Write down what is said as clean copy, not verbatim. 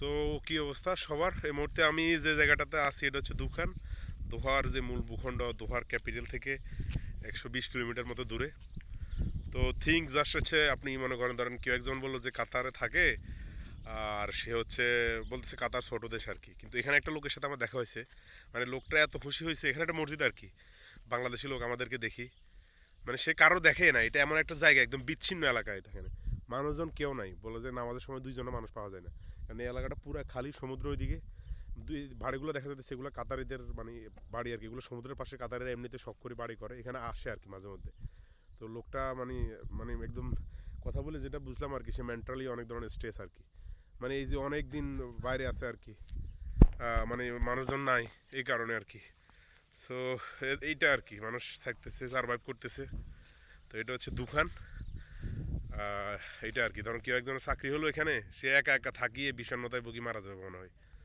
So কি অবস্থা সবার এই মুহূর্তে? আমি যে জায়গাটাতে আছি এটা হচ্ছে দুখান। দোহার যে মূল ভূখণ্ড, দোহার ক্যাপিটাল থেকে 120 কিলোমিটার মতো দূরে। তো থিঙ্ক জাস্ট হচ্ছে, আপনি মনে করেন ধরেন কেউ একজন বললো যে কাতারে থাকে, আর সে হচ্ছে বলতেছে কাতার ছোট দেশ আর কি। কিন্তু এখানে একটা লোকের সাথে আমার দেখা হয়েছে, মানে লোকটা এত খুশি হয়েছে, এখানে একটা মসজিদ আর কি, বাংলাদেশি লোক আমাদেরকে দেখি, মানে সে কারো দেখে না, এটা এমন একটা জায়গা একদম বিচ্ছিন্ন এলাকা, এখানে মানুষজন কেউ নাই, বলে যে নামাজের সময় দুইজনের মানুষ পাওয়া যায় না, কারণ এই এলাকাটা পুরো খালি সমুদ্র ওইদিকে। দুই বাড়িগুলো দেখা যাচ্ছে সেগুলো কাতারিদের মানে বাড়ি আর কি, এগুলো সমুদ্রের পাশে, কাতারিরা এমনিতে শখ করে বাড়ি করে, এখানে আসে আর কি মাঝে মধ্যে। তো লোকটা মানে মানে একদম কথা বলে যেটা বুঝলাম আর কি, সে মেন্টালি অনেক ধরনের স্ট্রেস আর কি, মানে এই যে অনেক দিন বাইরে আছে আর কি, মানে মানুষজন নাই এই কারণে আর কি। সো এইটা আর কি, মানুষ থাকতেছে, সার্ভাইভ করতেছে। তো এটা হচ্ছে দুখান। এইটা আর কি, ধরুন কেউ একজনের চাকরি হলো এখানে, সে একা একা থাকিয়ে বিষণ্ণতায় ভুগি মারা যাবে মনে হয়।